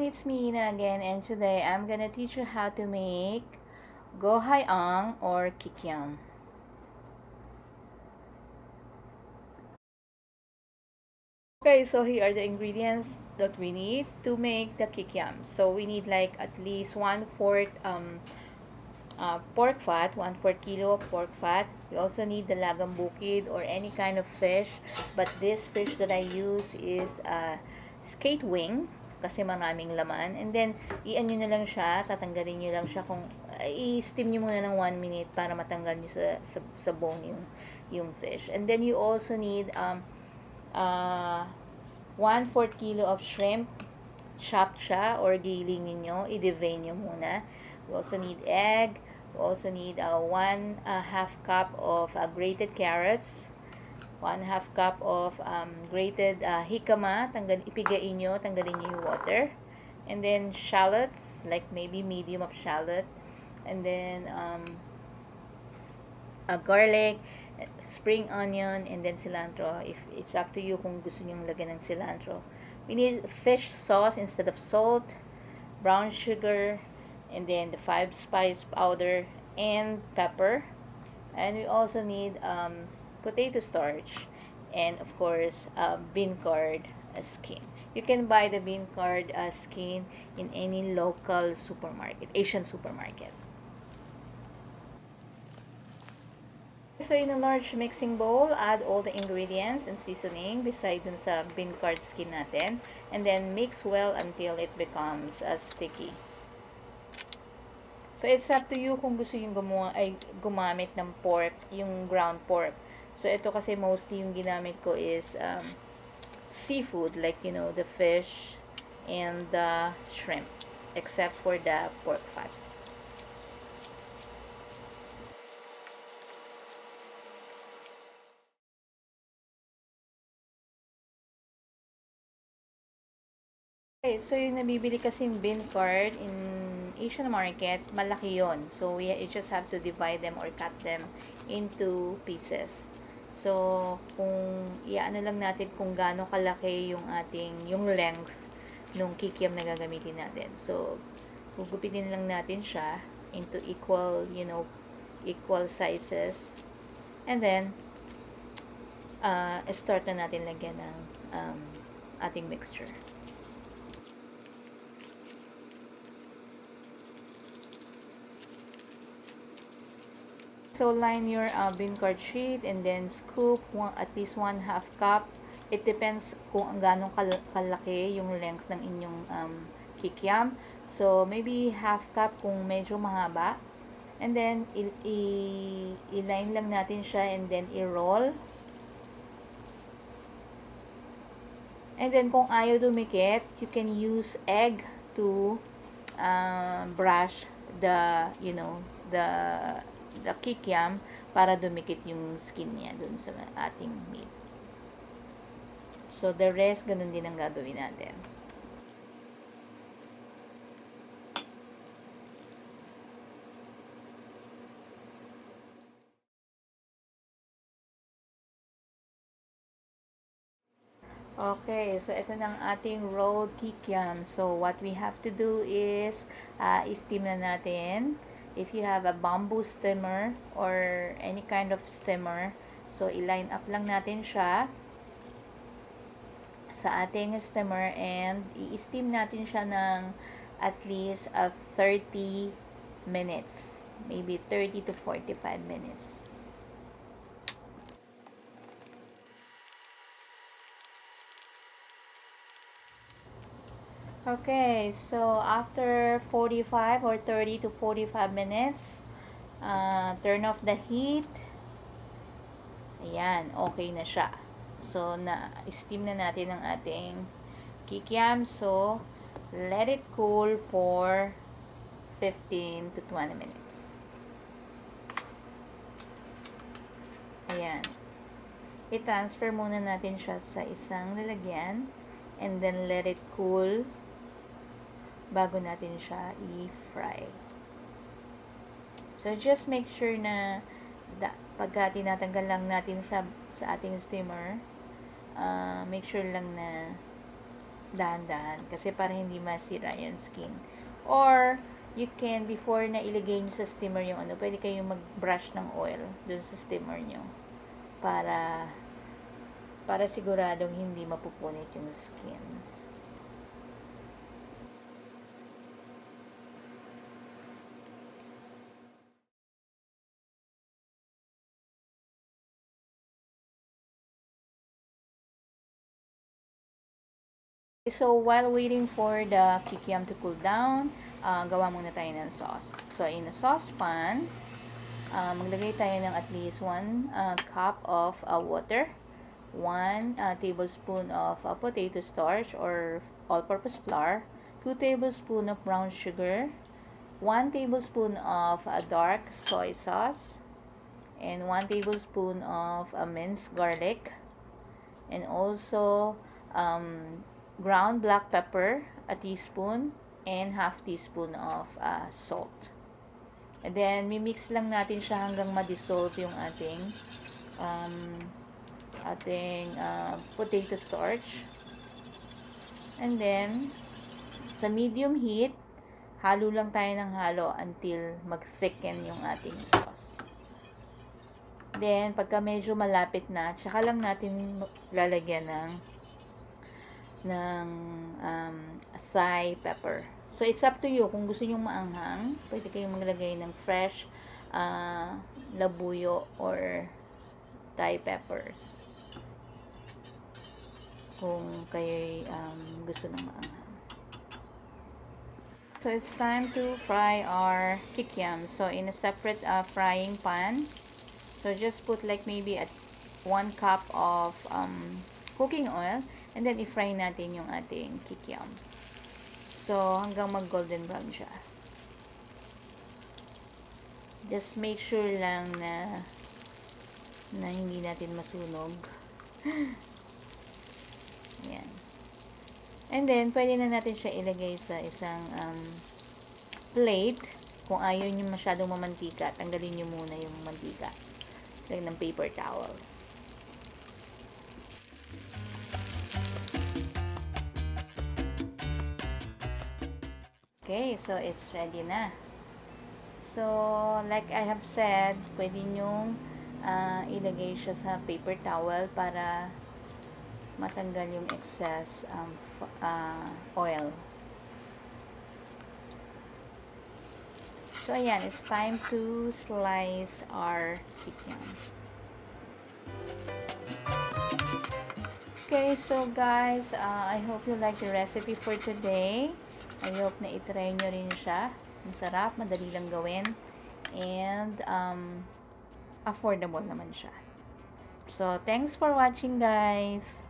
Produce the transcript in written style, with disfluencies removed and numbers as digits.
it's me Ina again, and today I'm gonna teach you how to make Hiang or Kikiam. Okay, so here are the ingredients that we need to make the Kikiam. So we need like at least 1/4 pork fat, 1/4 kilo of pork fat. We also need dalagang bukid or any kind of fish, but this fish that I use is skate wing kasi maraming laman. And then i-ano nyo na lang siya, tatanggalin nyo lang siya kung i-steam nyo muna ng 1 minute para matanggal nyo sa bone yung fish. And then you also need 1/4 kilo of shrimp. Chopped siya or giling ninyo, i-devein nyo muna. We also need egg. We also need 1/2 cup of grated carrots, 1/2 cup of grated jicama. Ipigain nyo, tanggalin nyo yung water. And then shallots, like maybe medium of shallot. And then garlic, spring onion, and then cilantro. If it's up to you kung gusto nyo lagyan ng cilantro. We need fish sauce instead of salt, brown sugar, and then the 5 spice powder and pepper. And we also need potato starch and of course BEANCURD skin. You can buy the BEANCURD skin in any local supermarket, Asian supermarket. So in a large mixing bowl, add all the ingredients and seasoning beside dun sa BEANCURD skin natin. And then mix well until it becomes sticky. So it's up to you kung gusto yung gumamit ng pork, yung ground pork. So ito kasi mostly yung ginamit ko is seafood, like the fish and the shrimp, except for the pork fat. Okay, so yung nabibili kasing BEANCURD in Asian market, malaki yon. So you just have to divide them or cut them into pieces. So kung iano lang natin kung gaano kalaki yung length nung kikiam na gagamitin natin. So gugupitin lang natin siya into equal sizes. And then start na natin lagyan ng ating mixture. So line your BEANCURD sheet and then scoop at least 1/2 cup. It depends kung gaano kalaki yung length ng inyong kikiam. So maybe 1/2 cup kung medyo mahaba. And then i-line lang natin siya and then i-roll. And then kung ayaw dumikit, you can use egg to brush the kikiam para dumikit yung skin niya dun sa ating meat. So, the rest, ganun din ang gagawin natin. Okay, so ito na ang ating rolled kikiam. So, what we have to do is, i-steam na natin. If you have a bamboo steamer or any kind of steamer, so i-line up lang natin siya sa ating steamer and i-steam natin siya ng at least 30 minutes. Maybe 30 to 45 minutes. Okay, so after 45 or 30 to 45 minutes, turn off the heat. Ayan, okay na siya. So, na-steam na natin ang ating kikiam. So, let it cool for 15 to 20 minutes. Ayan. I-transfer muna natin siya sa isang lalagyan and then let it cool bago natin siya i-fry. So, just make sure na pagka tinatanggal lang natin sa ating steamer, make sure lang na dahan-dahan kasi para hindi masira yung skin. Or, you can, before na ilagay nyo sa steamer yung ano, pwede kayong mag-brush ng oil dun sa steamer nyo para siguradong hindi mapupunit yung skin. So, while waiting for the kikiam to cool down, gawa muna tayo ng sauce. So, in a saucepan, maglagay tayo ng at least 1 cup of water, 1 tablespoon of potato starch or all-purpose flour, 2 tablespoons of brown sugar, 1 tablespoon of dark soy sauce, and 1 tablespoon of minced garlic, and also ground black pepper, a teaspoon, and half teaspoon of salt. And then, mimix lang natin siya hanggang ma-dissolve yung ating potato starch. And then, sa medium heat, halo lang tayo ng halo until mag-thicken yung ating sauce. Then, pagka medyo malapit na, tsaka lang natin lalagyan ng thai pepper. So, it's up to you. Kung gusto nyo maanghang, pwede kayong maglagay ng fresh labuyo or thai peppers. Kung kayo gusto ng maanghang. So, it's time to fry our kikiam. So, in a separate frying pan, so just put like maybe 1 cup of cooking oil, and then i-fry natin yung ating kikiam. So, hanggang mag-golden brown siya. Just make sure lang na hindi natin masunog. Ayan. And then, pwede na natin siya ilagay sa isang plate. Kung ayaw nyo masyadong mamantika, tanggalin nyo muna yung mantika. Lagyan ng paper towel. Okay, so it's ready na. So, like I have said, pwede nyong ilagay siya sa paper towel para matanggal yung excess oil. So, ayan, it's time to slice our chicken. Okay, so guys, I hope you like the recipe for today. I hope na itry nyo rin siya. Masarap, madali lang gawin. And, affordable naman siya. So, thanks for watching guys.